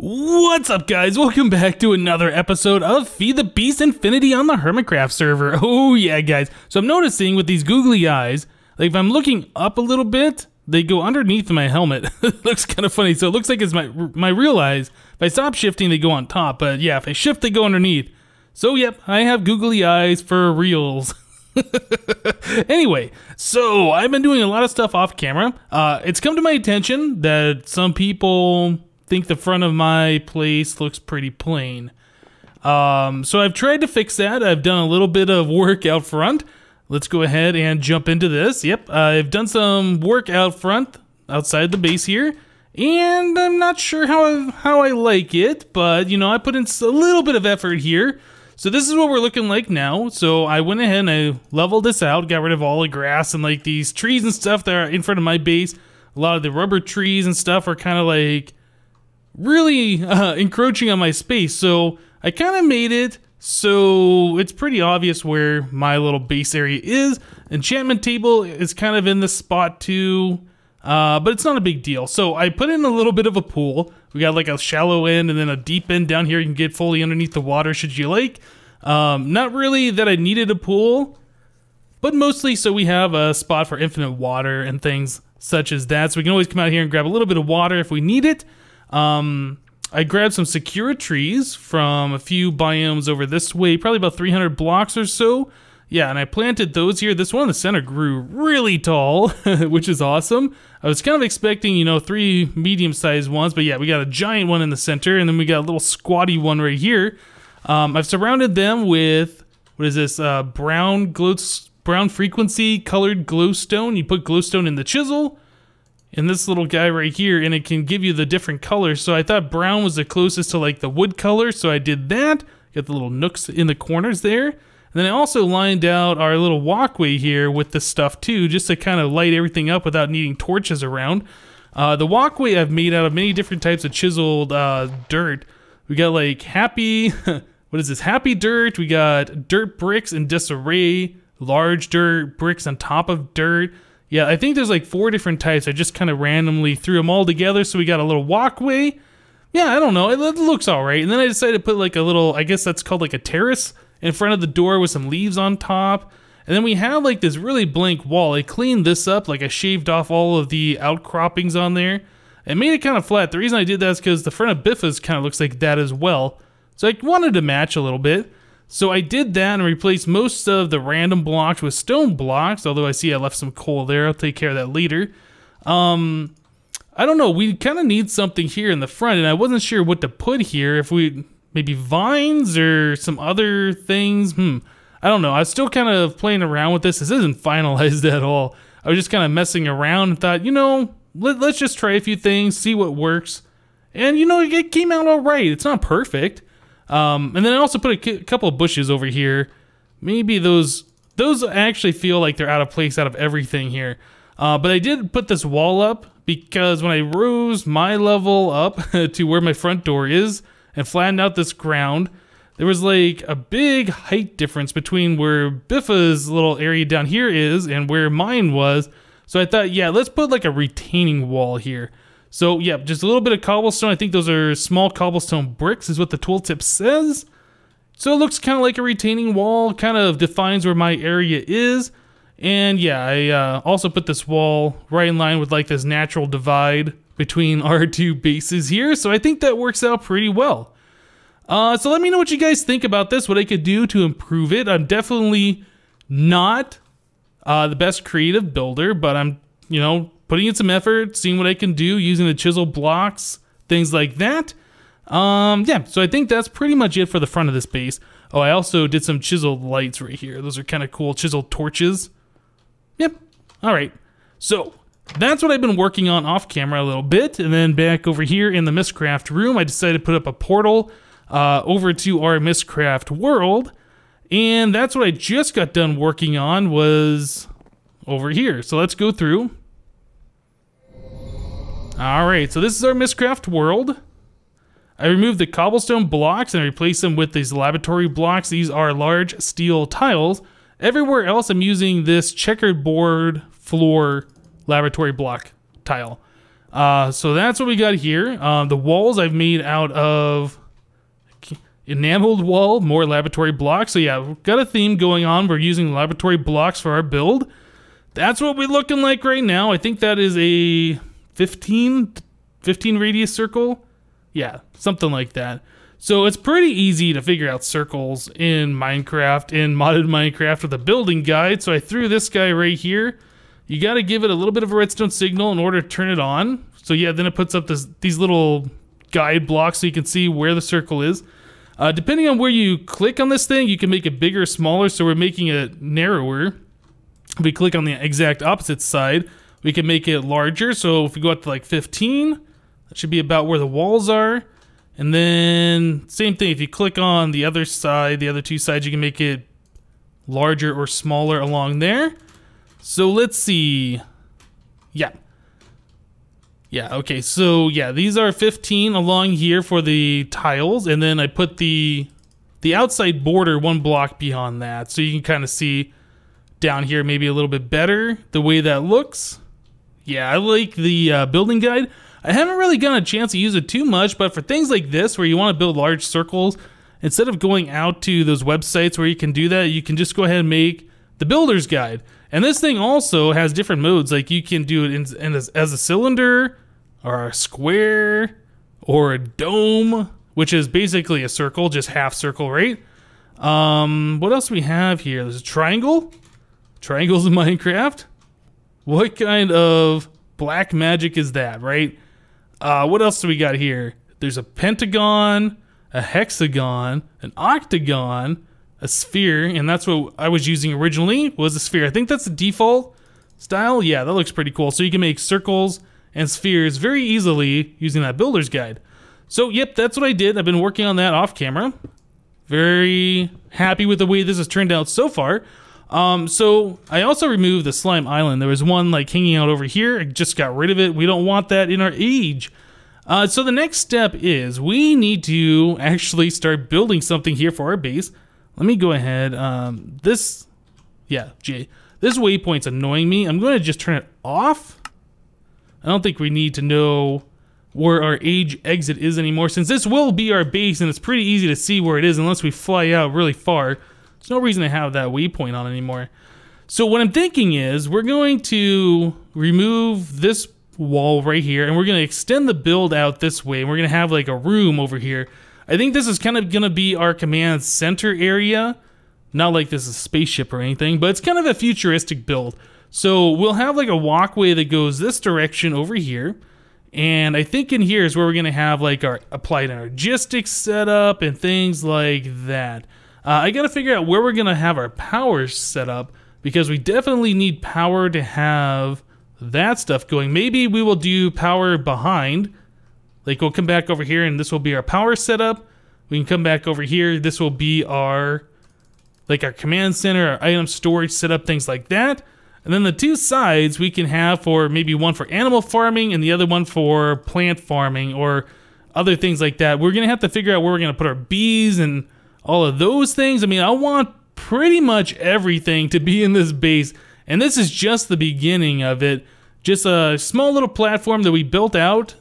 What's up, guys? Welcome back to another episode of FTB Infinity on the HermitCraft server. Oh yeah, guys. So I'm noticing with these googly eyes, like if I'm looking up a little bit, they go underneath my helmet. It looks kind of funny. So it looks like it's my real eyes. If I stop shifting, they go on top. But yeah, if I shift, they go underneath. So yep, I have googly eyes for reals. Anyway, so I've been doing a lot of stuff off camera. It's come to my attention that some people think the front of my place looks pretty plain. So I've tried to fix that. I've done a little bit of work out front. Let's go ahead and jump into this. Yep, I've done some work out front, outside the base here, and I'm not sure how I like it, but you know, I put in a little bit of effort here. So this is what we're looking like now. So I went ahead and I leveled this out, got rid of all the grass and like these trees and stuff that are in front of my base. A lot of the rubber trees and stuff are kind of like really encroaching on my space. So I kind of made it so it's pretty obvious where my little base area is. Enchantment table is kind of in this spot too, but it's not a big deal. So I put in a little bit of a pool. We got like a shallow end and then a deep end down here. You can get fully underneath the water should you like. Not really that I needed a pool, but mostly so we have a spot for infinite water and things such as that. So we can always come out here and grab a little bit of water if we need it. I grabbed some Sakura trees from a few biomes over this way, probably about 300 blocks or so. Yeah, and I planted those here. This one in the center grew really tall, which is awesome. I was kind of expecting, you know, 3 medium-sized ones, but yeah, we got a giant one in the center, and then we got a little squatty one right here. I've surrounded them with, what is this, brown frequency colored glowstone. You put glowstone in the chisel, and this little guy right here, and it can give you the different colors. So I thought brown was the closest to like the wood color, so I did that. Got the little nooks in the corners there. And then I also lined out our little walkway here with this stuff too, just to kind of light everything up without needing torches around. The walkway I've made out of many different types of chiseled dirt. We got like happy, what is this? Happy dirt. We got dirt bricks in disarray, large dirt bricks on top of dirt. Yeah, I think there's like 4 different types. I just kind of randomly threw them all together. So we got a little walkway. Yeah, I don't know. It looks all right. And then I decided to put like a little, I guess that's called like a terrace in front of the door with some leaves on top. And then we have like this really blank wall. I cleaned this up, like I shaved off all of the outcroppings on there and made it kind of flat. The reason I did that is because the front of Biffa's kind of looks like that as well. So I wanted to match a little bit. So I did that and replaced most of the random blocks with stone blocks, although I see I left some coal there. I'll take care of that later. I don't know, we kind of need something here in the front, and I wasn't sure what to put here. If we, maybe vines or some other things. I don't know. I was still kind of playing around with this. This isn't finalized at all. I was just kind of messing around and thought, you know, let's just try a few things, see what works. And, you know, it came out all right. It's not perfect. And then I also put a couple of bushes over here. Maybe those actually feel like they're out of place out of everything here. But I did put this wall up because when I rose my level up to where my front door is and flattened out this ground, there was like a big height difference between where Biffa's little area down here is and where mine was. So I thought, yeah, let's put like a retaining wall here. So yeah, just a little bit of cobblestone. I think those are small cobblestone bricks is what the tooltip says. So it looks kind of like a retaining wall, kind of defines where my area is. And yeah, I also put this wall right in line with like this natural divide between our 2 bases here. So I think that works out pretty well. So let me know what you guys think about this, what I could do to improve it. I'm definitely not the best creative builder, but I'm, you know, putting in some effort, seeing what I can do using the chisel blocks, things like that. Yeah, so I think that's pretty much it for the front of this base. Oh, I also did some chiseled lights right here. Those are kind of cool, chiseled torches. Yep, all right. So that's what I've been working on off camera a little bit. And then back over here in the MISCraft room, I decided to put up a portal over to our MISCraft world. And that's what I just got done working on was over here. So let's go through. All right, so this is our MISCraft world. I removed the cobblestone blocks and replaced them with these laboratory blocks. These are large steel tiles. Everywhere else, I'm using this checkered board floor laboratory block tile. So that's what we got here. The walls I've made out of enameled wall, more laboratory blocks. So yeah, we've got a theme going on. We're using laboratory blocks for our build. That's what we're looking like right now. I think that is a 15 radius circle. Yeah, something like that. So it's pretty easy to figure out circles in Minecraft, in modded Minecraft with a building guide. So I threw this guy right here. You got to give it a little bit of a redstone signal in order to turn it on. So yeah, then it puts up these little guide blocks so you can see where the circle is. Depending on where you click on this thing, you can make it bigger or smaller. So we're making it narrower. If we click on the exact opposite side, we can make it larger. So if we go up to like 15, that should be about where the walls are. And then same thing, if you click on the other side, the other two sides, you can make it larger or smaller along there. So let's see. Yeah, okay, so yeah, these are 15 along here for the tiles, and then I put the outside border one block beyond that, so you can kind of see down here maybe a little bit better the way that looks. Yeah, I like the building guide. I haven't really gotten a chance to use it too much, but for things like this where you want to build large circles, instead of going out to those websites where you can do that, you can just go ahead and make the builder's guide. And this thing also has different modes, like you can do it as a cylinder, or a square, or a dome, which is basically a circle, just half circle, right? What else do we have here? There's a triangle. Triangles in Minecraft. What kind of black magic is that, right? What else do we got here? There's a pentagon, a hexagon, an octagon, a sphere, and that's what I was using originally, was a sphere. I think that's the default style. Yeah, that looks pretty cool. So you can make circles and spheres very easily using that builder's guide. So yep, that's what I did. I've been working on that off camera. Very happy with the way this has turned out so far. So I also removed the slime island. There was one like hanging out over here. I just got rid of it. We don't want that in our age. So the next step is we need to actually start building something here for our base. Let me go ahead. This waypoint's annoying me. I'm going to just turn it off. I don't think we need to know where our age exit is anymore, since this will be our base and it's pretty easy to see where it is unless we fly out really far. There's no reason to have that waypoint on anymore. So what I'm thinking is we're going to remove this wall right here and we're going to extend the build out this way, and we're going to have like a room over here. I think this is kind of going to be our command center area. Not like this is a spaceship or anything, but it's kind of a futuristic build. So we'll have like a walkway that goes this direction over here. And I think in here is where we're going to have like our applied energistics set up and things like that. I got to figure out where we're going to have our power set up, because we definitely need power to have that stuff going. Maybe we will do power behind. Like we'll come back over here and this will be our power setup. We can come back over here. This will be our command center, our item storage setup, things like that. And then the two sides we can have for maybe one for animal farming and the other one for plant farming or other things like that. We're going to have to figure out where we're going to put our bees and all of those things. I mean, I want pretty much everything to be in this base. And this is just the beginning of it. Just a small little platform that we built out.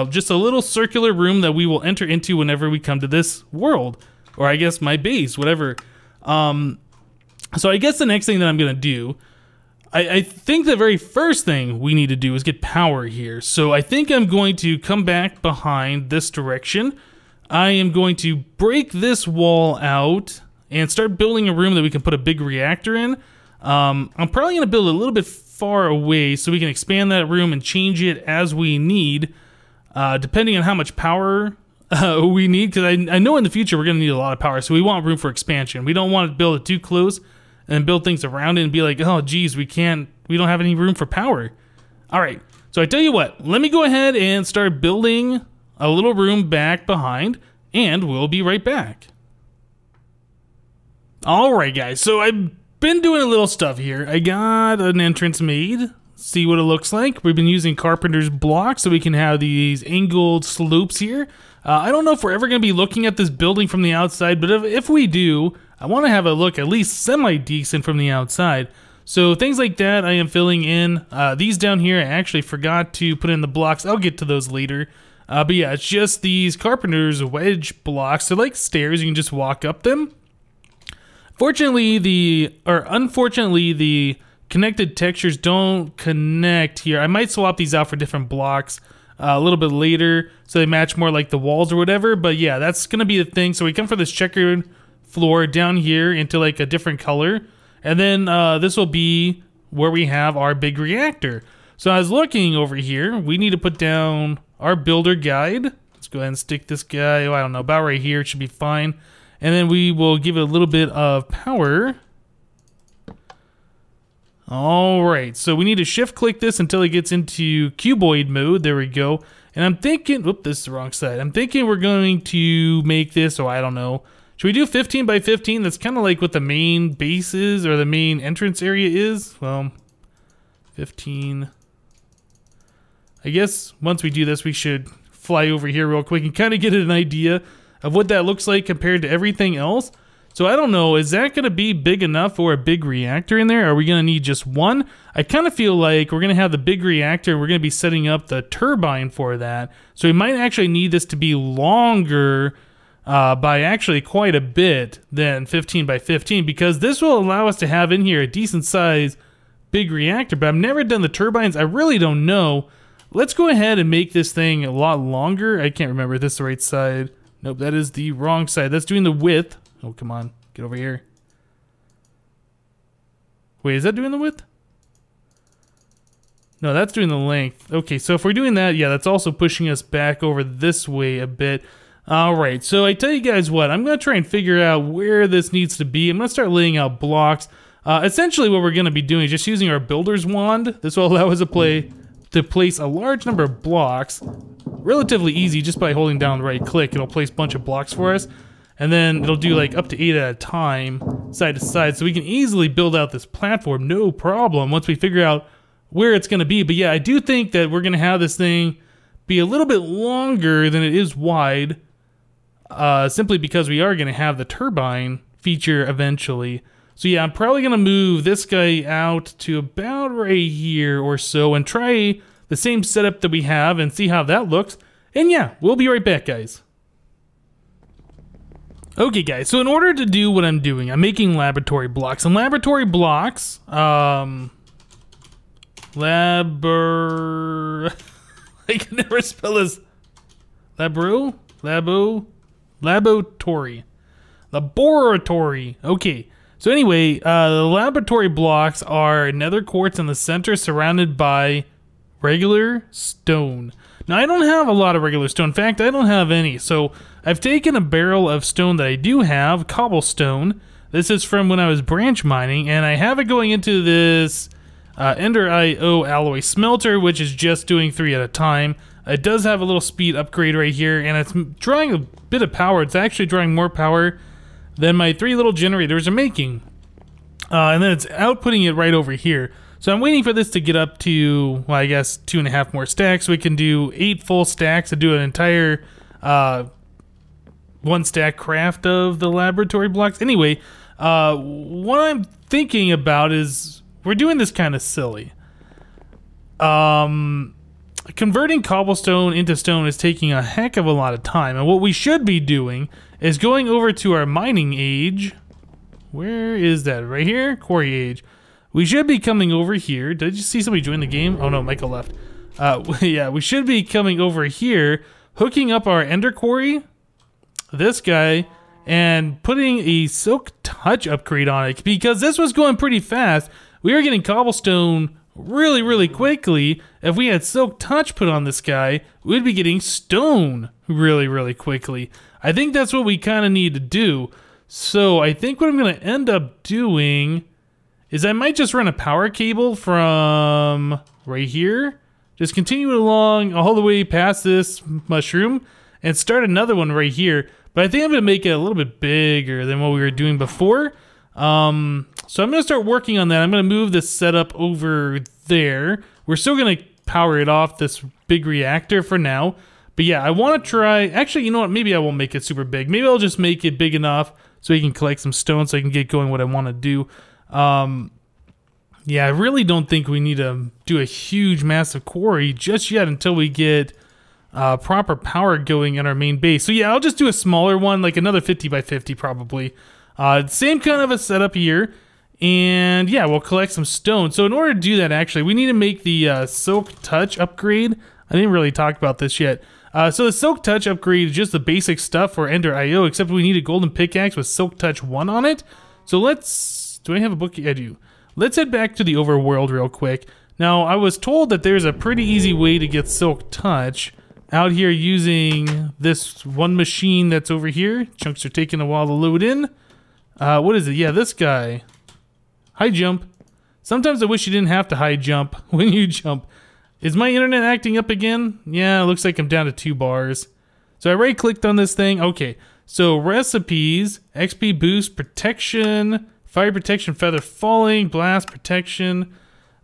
Just a little circular room that we will enter into whenever we come to this world. Or I guess my base, whatever. So I guess the next thing that I'm going to do, I think the very first thing we need to do is get power here. So I think I'm going to come back behind this direction. I am going to break this wall out and start building a room that we can put a big reactor in. I'm probably going to build a little bit far away so we can expand that room and change it as we need, depending on how much power we need, because I know in the future we're going to need a lot of power, so we want room for expansion. We don't want to build it too close and build things around it and be like, oh geez, we don't have any room for power. All right, so I tell you what, let me go ahead and start building a little room back behind, and we'll be right back. All right, guys, so I've been doing a little stuff here. I got an entrance made. See what it looks like. We've been using carpenter's blocks so we can have these angled slopes here. I don't know if we're ever going to be looking at this building from the outside, but if we do, I want to have a look at least semi-decent from the outside. So things like that I am filling in. These down here I actually forgot to put in the blocks. I'll get to those later. But yeah, it's just these carpenter's wedge blocks. They're like stairs, you can just walk up them. Unfortunately, the connected textures don't connect here. I might swap these out for different blocks a little bit later so they match more like the walls or whatever. But yeah, that's gonna be the thing. So we come for this checkered floor down here into like a different color. And then this will be where we have our big reactor. So I was looking over here. We need to put down our builder guide. Let's go ahead and stick this guy, I don't know, about right here. It should be fine. And then we will give it a little bit of power. All right, so we need to shift click this until it gets into cuboid mode. There we go. And I'm thinking, whoop, this is the wrong side. I'm thinking we're going to make this, I don't know. Should we do 15 by 15? That's kind of like what the main base is, or the main entrance area is. Well, 15. I guess once we do this, we should fly over here real quick and kind of get an idea of what that looks like compared to everything else. So I don't know, is that going to be big enough for a big reactor in there? Are we going to need just one? I kind of feel like we're going to have the big reactor and we're going to be setting up the turbine for that. So we might actually need this to be longer by actually quite a bit than 15 by 15, because this will allow us to have in here a decent size big reactor. But I've never done the turbines. I really don't know. Let's go ahead and make this thing a lot longer. I can't remember if this is the right side. Nope, that is the wrong side. That's doing the width. Oh, come on. Get over here. Wait, is that doing the width? No, that's doing the length. Okay, so if we're doing that, yeah, that's also pushing us back over this way a bit. All right, so I tell you guys what, I'm going to try and figure out where this needs to be. I'm going to start laying out blocks. Essentially, what we're going to be doing is just using our builder's wand. This will allow us to place a large number of blocks. Relatively easy, just by holding down the right click. It'll place a bunch of blocks for us. And then it'll do like up to 8 at a time, side to side. So we can easily build out this platform, no problem, once we figure out where it's going to be. But yeah, I do think that we're going to have this thing be a little bit longer than it is wide, simply because we are going to have the turbine feature eventually. So yeah, I'm probably going to move this guy out to about right here or so and try the same setup that we have and see how that looks. And yeah, we'll be right back, guys. Okay, guys, so in order to do what I'm doing, I'm making laboratory blocks. And laboratory blocks, I can never spell this. Laboratory. Okay. So anyway, the laboratory blocks are nether quartz in the center surrounded by regular stone. Now, I don't have a lot of regular stone. In fact, I don't have any. So I've taken a barrel of stone that I do have, cobblestone. This is from when I was branch mining, and I have it going into this Ender IO alloy smelter, which is just doing 3 at a time. It does have a little speed upgrade right here, and it's drawing a bit of power. It's actually drawing more power than my 3 little generators are making. And then it's outputting it right over here. So I'm waiting for this to get up to, well, I guess 2.5 more stacks. So we can do 8 full stacks to do an entire 1 stack craft of the laboratory blocks. Anyway, what I'm thinking about is we're doing this kind of silly. Converting cobblestone into stone is taking a heck of a lot of time. And what we should be doing is going over to our mining age. Where is that? Right here? Quarry age. We should be coming over here. Did you see somebody join the game? Oh no, Michael left. Yeah, we should be coming over here, hooking up our ender quarry, this guy, and putting a silk touch upgrade on it, because this was going pretty fast. We were getting cobblestone really, really quickly. If we had silk touch put on this guy, we'd be getting stone really, really quickly. I think that's what we kind of need to do. So I think what I'm going to end up doing is I might just run a power cable from right here, just continue it along all the way past this mushroom, and start another one right here. But I think I'm going to make it a little bit bigger than what we were doing before. So I'm going to start working on that. I'm going to move this setup over there. We're still going to power it off this big reactor for now. But yeah, I want to try... Actually, you know what? Maybe I won't make it super big. Maybe I'll just make it big enough so we can collect some stone so I can get going what I want to do. Yeah, I really don't think we need to do a huge, massive quarry just yet until we get proper power going in our main base. So yeah, I'll just do a smaller one, like another 50 by 50 probably. Same kind of a setup here. And yeah, we'll collect some stone. So in order to do that, actually, we need to make the Silk Touch upgrade. I didn't really talk about this yet. So the Silk Touch upgrade is just the basic stuff for Ender IO, except we need a golden pickaxe with Silk Touch 1 on it. So let's... Do I have a book? I do. Let's head back to the overworld real quick. Now, I was told that there's a pretty easy way to get Silk Touch out here using this one machine that's over here. Chunks are taking a while to load in. What is it? Yeah, this guy. High jump. Sometimes I wish you didn't have to high jump when you jump. Is my internet acting up again? Yeah, it looks like I'm down to 2 bars. So I right-clicked on this thing. Okay, so recipes, XP boost, protection, fire protection, feather falling, blast protection,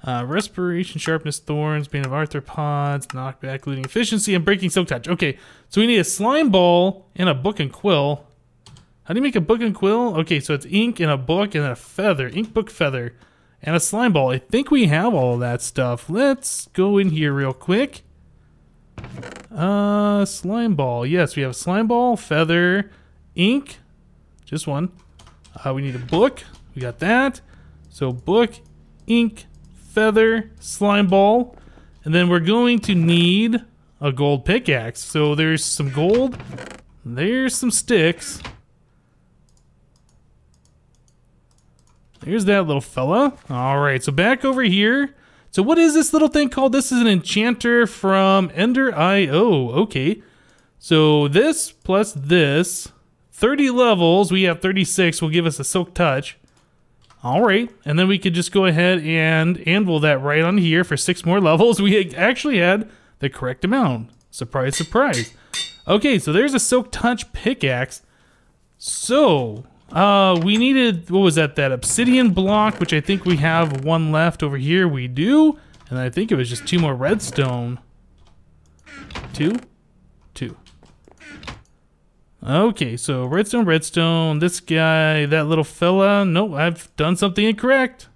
respiration, sharpness, thorns, bane of arthropods, knockback, looting efficiency, and breaking silk touch. Okay, so we need a slime ball and a book and quill. How do you make a book and quill? Okay, so it's ink and a book and a feather. Ink, book, feather. And a slime ball. I think we have all of that stuff. Let's go in here real quick. Slime ball. Yes, we have a slime ball, feather, ink. Just one. We need a book. We got that. So book, ink, feather, slime ball. And then we're going to need a gold pickaxe. So there's some gold. There's some sticks. Here's that little fella. All right, so back over here. So what is this little thing called? This is an enchanter from Ender IO. Okay, so this plus this, 30 levels. We have 36. Will give us a silk touch. All right, and then we could just go ahead and anvil that right on here for 6 more levels. We actually had the correct amount. Surprise, surprise. Okay, so there's a silk touch pickaxe. So... we needed, what was that obsidian block, which I think we have 1 left over here. We do. And I think it was just 2 more redstone. 2? 2. Okay, so redstone, this guy, that little fella. Nope, I've done something incorrect.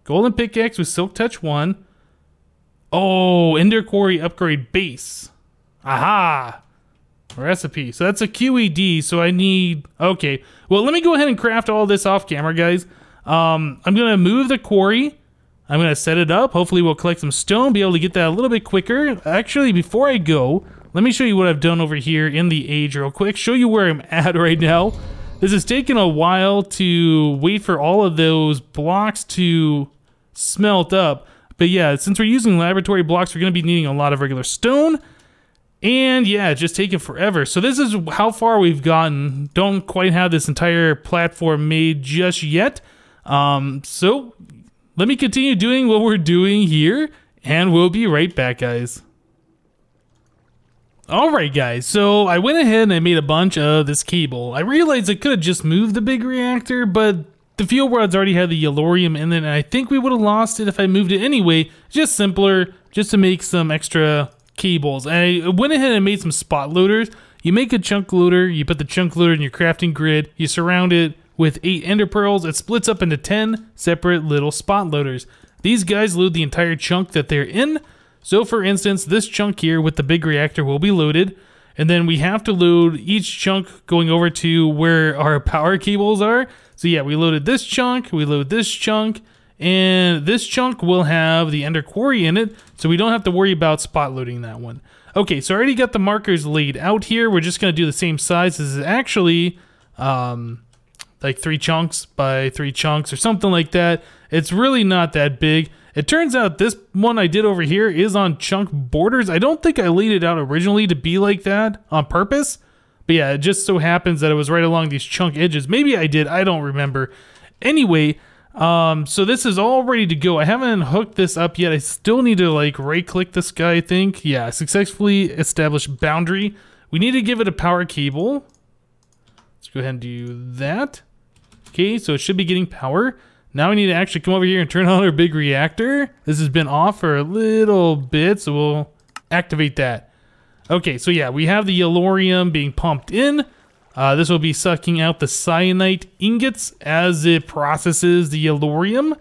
Golden pickaxe with silk touch 1. Oh, ender quarry upgrade base. Aha! Recipe. So that's a QED, so I need... Okay. Well, let me go ahead and craft all this off camera, guys. I'm going to move the quarry. I'm going to set it up. Hopefully we'll collect some stone, be able to get that a little bit quicker. Actually, before I go, let me show you what I've done over here in the age real quick. Show you where I'm at right now. This has taken a while to wait for all of those blocks to smelt up. But yeah, since we're using laboratory blocks, we're going to be needing a lot of regular stone. And yeah, it's just taken forever. So this is how far we've gotten. Don't quite have this entire platform made just yet. So let me continue doing what we're doing here, and we'll be right back, guys. Alright guys, so I went ahead and I made a bunch of this cable. I realized I could have just moved the big reactor, but the fuel rods already had the yellorium in it, and I think we would have lost it if I moved it anyway. Just simpler, just to make some extra cables. I went ahead and made some spot loaders. You make a chunk loader, you put the chunk loader in your crafting grid, you surround it with 8 ender pearls, it splits up into 10 separate little spot loaders. These guys load the entire chunk that they're in. So for instance, this chunk here with the big reactor will be loaded, and then we have to load each chunk going over to where our power cables are. So yeah, we loaded this chunk, we load this chunk, and this chunk will have the ender quarry in it, so we don't have to worry about spot loading that one. Okay, so I already got the markers laid out here. We're just going to do the same size. This is actually like 3 chunks by 3 chunks or something like that. It's really not that big. It turns out this one I did over here is on chunk borders. I don't think I laid it out originally to be like that on purpose. But yeah, it just so happens that it was right along these chunk edges. Maybe I did, I don't remember. Anyway, so this is all ready to go. I haven't hooked this up yet. I still need to like right click this guy, I think. Yeah, successfully established boundary. We need to give it a power cable. Let's go ahead and do that. Okay, so it should be getting power. Now we need to actually come over here and turn on our big reactor. This has been off for a little bit, so we'll activate that. Okay, so yeah, we have the yellorium being pumped in. This will be sucking out the cyanite ingots as it processes the yellorium.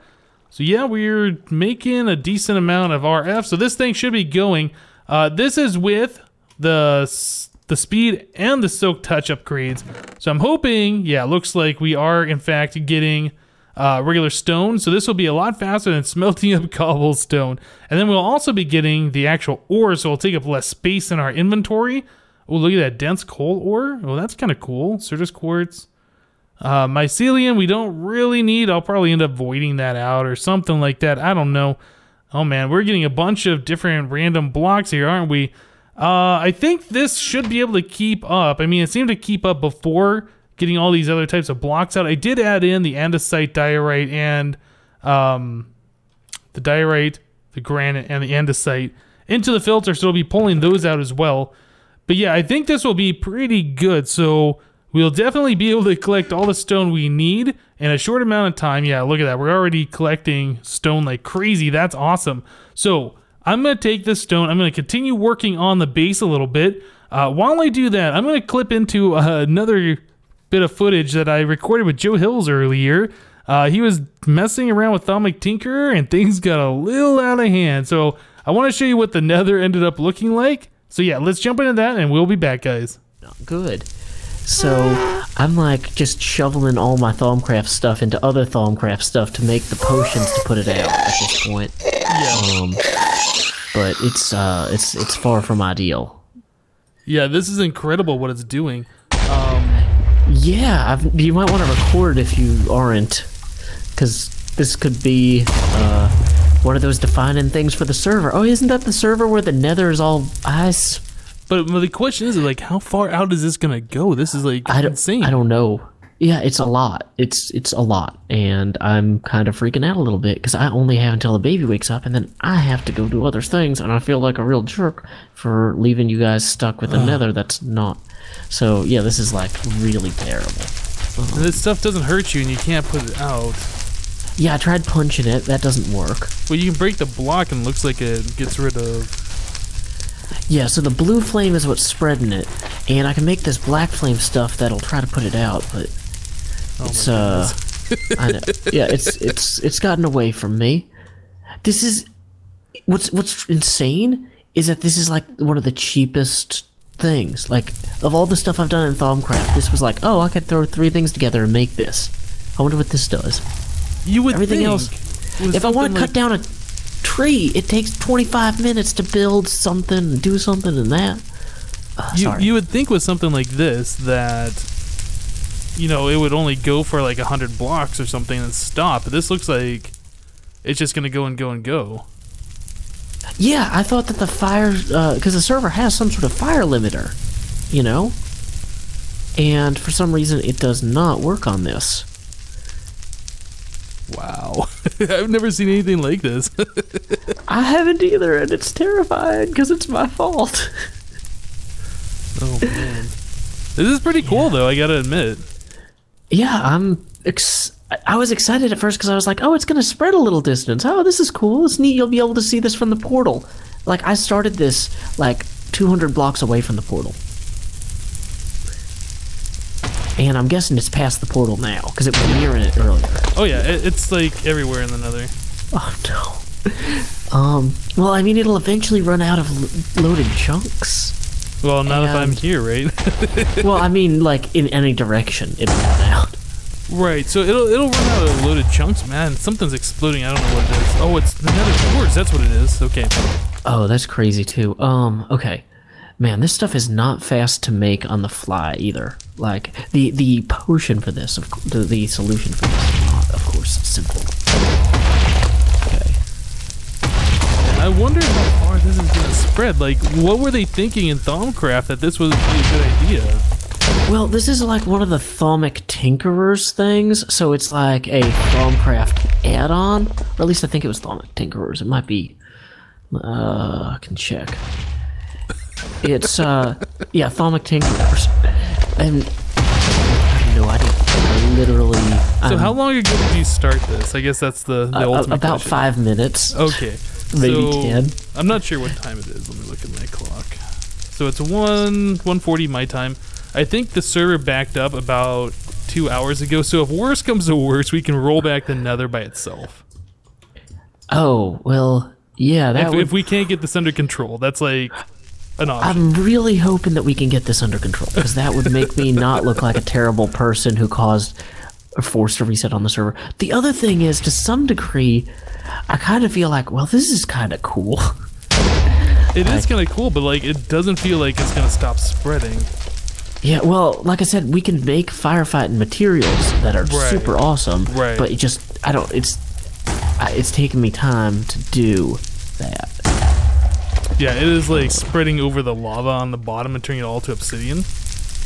So yeah, we're making a decent amount of RF. So this thing should be going. This is with the speed and the silk touch upgrades. So I'm hoping, yeah, it looks like we are in fact getting regular stone. So this will be a lot faster than smelting up cobblestone. And then we'll also be getting the actual ore, so it'll take up less space in our inventory. Oh, look at that dense coal ore. Oh, that's kind of cool. Surges quartz. Mycelium, we don't really need. I'll probably end up voiding that out or something like that. I don't know. Oh man, we're getting a bunch of different random blocks here, aren't we? I think this should be able to keep up. I mean, it seemed to keep up before getting all these other types of blocks out. I did add in the andesite, diorite, and the diorite, the granite, and the andesite into the filter, so it'll be pulling those out as well. But yeah, I think this will be pretty good. So we'll definitely be able to collect all the stone we need in a short amount of time. Yeah, look at that. We're already collecting stone like crazy. That's awesome. So I'm going to take this stone. I'm going to continue working on the base a little bit. While I do that, I'm going to clip into another bit of footage that I recorded with Joe Hills earlier. He was messing around with Atomic Tinkerer and things got a little out of hand. So I want to show you what the nether ended up looking like. So yeah, let's jump into that and we'll be back, guys. Good. So I'm like just shoveling all my Thaumcraft stuff into other Thaumcraft stuff to make the potions to put it out at this point. Yeah. But it's far from ideal. Yeah, this is incredible what it's doing. Yeah, you might want to record if you aren't, because this could be one of those defining things for the server. Oh, isn't that the server where the nether is all ice? But the question is, like, how far out is this gonna go? This is like insane. I don't know. Yeah, it's a lot. It's a lot, and I'm kind of freaking out a little bit because I only have until the baby wakes up, and then I have to go do other things, and I feel like a real jerk for leaving you guys stuck with the nether. That's not. So yeah, this is like really terrible. This stuff doesn't hurt you, and you can't put it out. Yeah, I tried punching it. That doesn't work. Well, you can break the block, and it looks like it gets rid of. Yeah, so the blue flame is what's spreading it, and I can make this black flame stuff that'll try to put it out, but it's I know. Yeah, it's gotten away from me. This is what's insane is that this is like one of the cheapest things. Like of all the stuff I've done in Thaumcraft, this was like, oh, I could throw 3 things together and make this. I wonder what this does. You would everything think else. If I want to cut down a tree, it takes 25 minutes to build something, do something, and that. You would think with something like this that, you know, it would only go for like 100 blocks or something and stop. But this looks like it's just gonna go and go and go. Yeah, I thought that the fire, because the server has some sort of fire limiter, you know, and for some reason it does not work on this. Wow. I've never seen anything like this. I haven't either, and it's terrifying because it's my fault. Oh man, this is pretty cool though, I gotta admit. Yeah, I was excited at first because I was like, oh, it's gonna spread a little distance. Oh, this is cool, it's neat, you'll be able to see this from the portal. Like, I started this like 200 blocks away from the portal. And I'm guessing it's past the portal now, because it was near it earlier. Oh yeah, it's like everywhere in the nether. Oh no. Well, I mean, it'll eventually run out of loaded chunks. Well, not if I'm here, right? Well, I mean, like, in any direction, it'll run out. Right, so it'll run out of loaded chunks, man. Something's exploding, I don't know what it is. Oh, it's the nether cores, that's what it is. Okay. Oh, that's crazy too. Okay. Man, this stuff is not fast to make on the fly either. Like, the potion for this, the solution for this is not, of course, simple. Okay. I wonder how far this is going to spread. Like, what were they thinking in Thaumcraft that this was a good idea? Well, this is like one of the Atomic Tinkerers things, so it's like a Thaumcraft add-on, or at least I think it was Atomic Tinkerers. It might be. I can check. It's yeah, Atomic Tinkerers, and I have no idea. I literally. So how long ago did you start this? I guess that's the ultimate about question. 5 minutes. Okay, maybe so 10. I'm not sure what time it is. Let me look at my clock. So it's 1:40 my time. I think the server backed up about 2 hours ago. So if worse comes to worse, we can roll back the nether by itself. Oh, well, yeah, that If we can't get this under control, that's like an option. I'm really hoping that we can get this under control, because that would make me not look like a terrible person who caused a forced reset on the server. The other thing is, to some degree, I kind of feel like, well, this is kind of cool. It is kind of cool, but like it doesn't feel like it's gonna stop spreading. Yeah, well, like I said, we can make firefighting materials that are super awesome. Right. But it just, I don't. It's taking me time to do that. Yeah, it is like spreading over the lava on the bottom and turning it all to obsidian.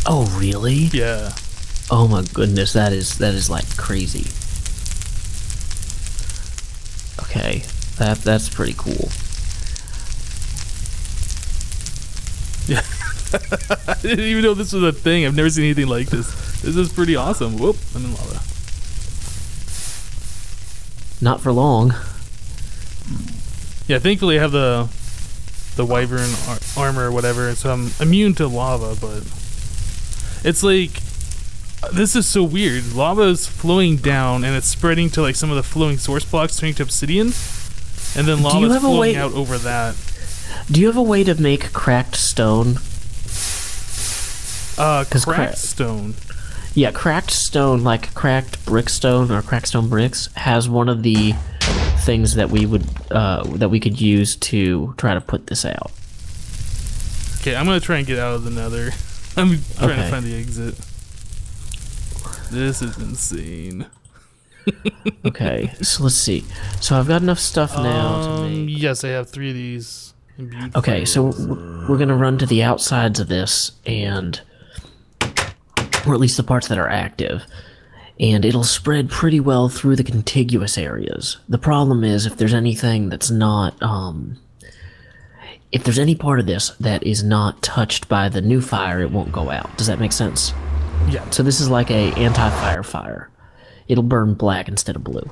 Oh, really? Yeah. Oh my goodness, that is like crazy. Okay, that's pretty cool. Yeah. I didn't even know this was a thing. I've never seen anything like this. This is pretty awesome. Whoop, I'm in lava. Not for long. Yeah, thankfully I have the wyvern armor or whatever, so I'm immune to lava, but it's like, this is so weird. Lava is flowing down and it's spreading to like some of the flowing source blocks, turning to obsidian, and then lava is flowing out over that. Do you have a way to make cracked stone? Cracked stone. Yeah, cracked stone, like cracked brickstone or cracked stone bricks, has one of the things that we could use to try to put this out. Okay, I'm gonna try and get out of the nether. I'm trying to find the exit. This is insane. Okay, so let's see. So I've got enough stuff now to make... Yes, I have 3 of these. Okay, so we're gonna run to the outsides of this, and... or at least the parts that are active, and it'll spread pretty well through the contiguous areas. The problem is, if there's anything that's not, if there's any part of this that is not touched by the new fire, it won't go out. Does that make sense? Yeah. So this is like a anti-fire fire. It'll burn black instead of blue.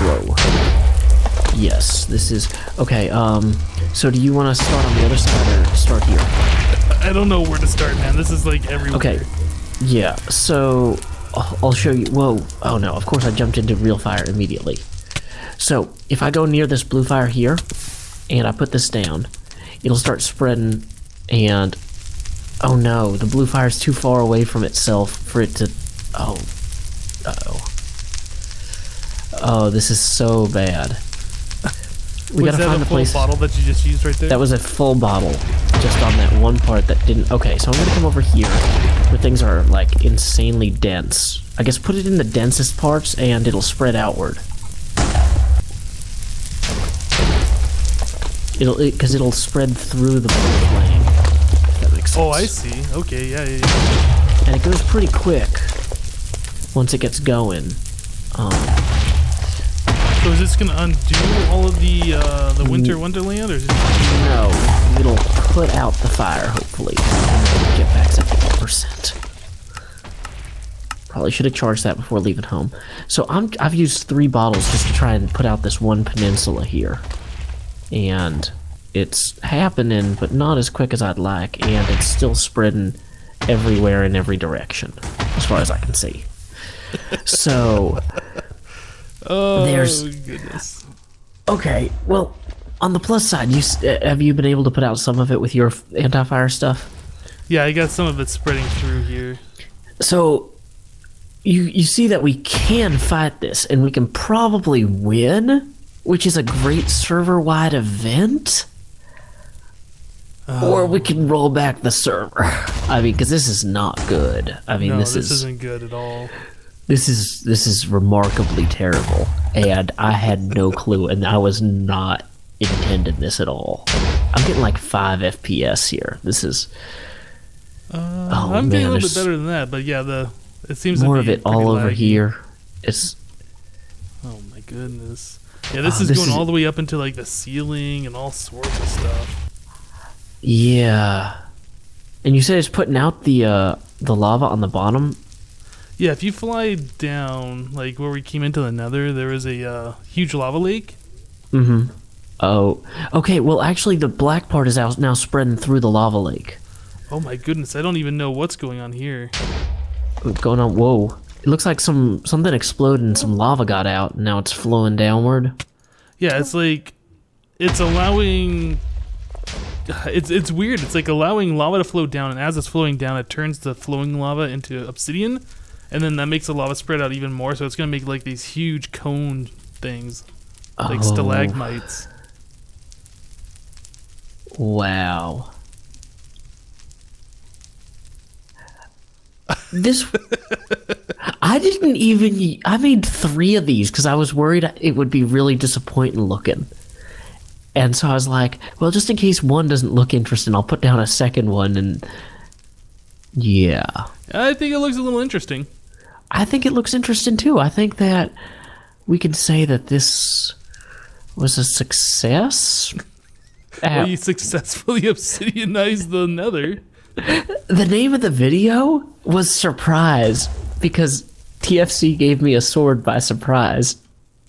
Whoa. Yes, this is... Okay, so do you want to start on the other side or start here? I don't know where to start, man. This is like everywhere. Okay, yeah, so I'll show you... Whoa, oh no, of course I jumped into real fire immediately. So, if I go near this blue fire here, and I put this down, it'll start spreading, and... Oh no, the blue fire's too far away from itself for it to... Oh. Uh-oh. Oh, this is so bad. We gotta find a place. Was that a full bottle that you just used right there? That was a full bottle, just on that one part that didn't... Okay, so I'm gonna come over here, where things are, like, insanely dense. I guess put it in the densest parts, and it'll spread outward. Because it'll spread through the blue flame. If that makes sense. Oh, I see. Okay, yeah. And it goes pretty quick once it gets going. So is this gonna undo all of the winter wonderland, or is it... No, it'll put out the fire, hopefully. And get back 70%. Probably should have charged that before leaving home. So I've used 3 bottles just to try and put out this one peninsula here. And it's happening, but not as quick as I'd like, and it's still spreading everywhere in every direction, as far as I can see. So... Oh, there's... goodness. Okay, well, on the plus side, have you been able to put out some of it with your anti-fire stuff? Yeah, I got some of it spreading through here. So, you see that we can fight this, and we can probably win, which is a great server-wide event. Or we can roll back the server. I mean, because this is not good. I mean, no, this isn't good at all. This is remarkably terrible, and I had no clue, and I was not intending this at all. I'm getting like 5 FPS here. This is... I'm getting a little bit better than that, but yeah, it seems more to be of it all over laggy. here. It's... Oh my goodness. Yeah, this is going all the way up into like the ceiling and all sorts of stuff. Yeah. And you said it's putting out the lava on the bottom? Yeah, if you fly down, like where we came into the nether, there is a huge lava lake. Mm-hmm. Oh. Okay, well actually the black part is now spreading through the lava lake. Oh my goodness, I don't even know what's going on here. What's going on? Whoa. It looks like something exploded and some lava got out, and now it's flowing downward. Yeah, it's like it's allowing. It's weird. It's like allowing lava to flow down, and as it's flowing down, it turns the flowing lava into obsidian, and then that makes the lava spread out even more. So it's gonna make like these huge cone things, like stalagmites. Wow. This, I didn't even, I made 3 of these because I was worried it would be really disappointing looking. And so I was like, well, just in case one doesn't look interesting, I'll put down a second one, and yeah. I think it looks a little interesting. I think it looks interesting too. I think that we can say that this was a success. Well, you successfully obsidianized the nether. The name of the video was Surprise, because TFC gave me a sword by surprise.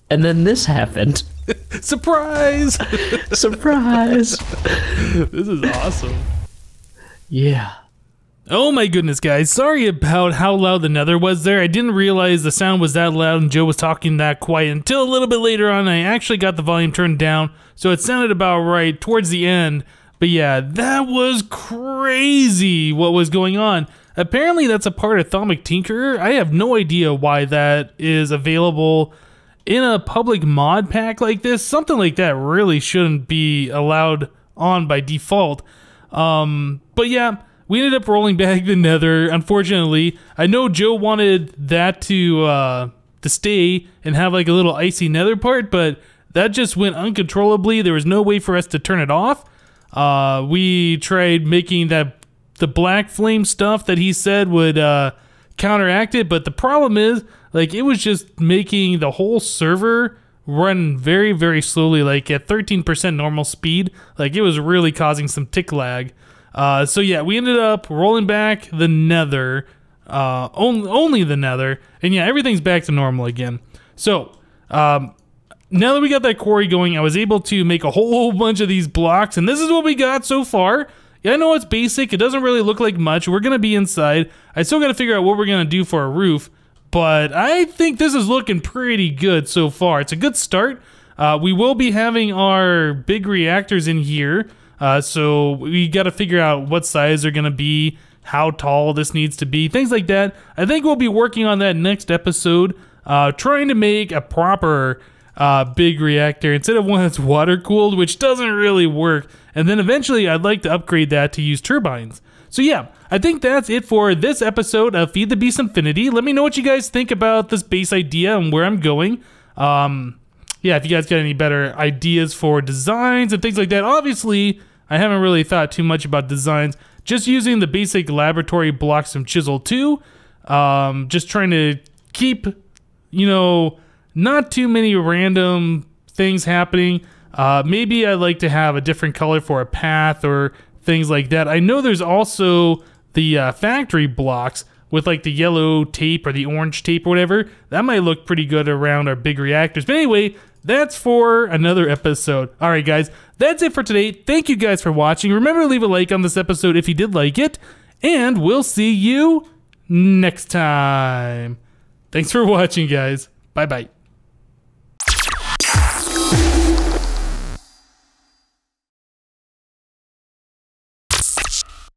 And then this happened. Surprise! Surprise! This is awesome. Yeah. Oh my goodness, guys. Sorry about how loud the nether was there. I didn't realize the sound was that loud and Joe was talking that quiet until a little bit later on. I actually got the volume turned down, so it sounded about right towards the end. But yeah, that was crazy what was going on. Apparently that's a part of Atomic Tinkerer. I have no idea why that is available in a public mod pack like this. Something like that really shouldn't be allowed on by default. But yeah, we ended up rolling back the nether, unfortunately. I know Joe wanted that to stay and have like a little icy nether part, but that just went uncontrollably. There was no way for us to turn it off. We tried making the black flame stuff that he said would counteract it, but the problem is, like, it was just making the whole server run very, very slowly, like at 13% normal speed. Like, it was really causing some tick lag. So yeah, we ended up rolling back the nether, only the nether, and yeah, everything's back to normal again. So, now that we got that quarry going, I was able to make a whole bunch of these blocks, and this is what we got so far. Yeah, I know it's basic. It doesn't really look like much. We're going to be inside. I still got to figure out what we're going to do for a roof, but I think this is looking pretty good so far. It's a good start. We will be having our big reactors in here, so we got to figure out what size they're going to be, how tall this needs to be, things like that. I think we'll be working on that next episode, trying to make a proper big reactor instead of one that's water cooled, which doesn't really work. And then eventually I'd like to upgrade that to use turbines. So yeah, I think that's it for this episode of Feed the Beast Infinity. Let me know what you guys think about this base idea and where I'm going. Yeah, if you guys got any better ideas for designs and things like that. Obviously, I haven't really thought too much about designs. Just using the basic laboratory blocks from Chisel 2. Just trying to keep, you know, not too many random things happening. Maybe I'd like to have a different color for a path or things like that. I know there's also the factory blocks with like the yellow tape or the orange tape or whatever. That might look pretty good around our big reactors. But anyway, that's for another episode. All right, guys, that's it for today. Thank you guys for watching. Remember to leave a like on this episode if you did like it. And we'll see you next time. Thanks for watching, guys. Bye-bye.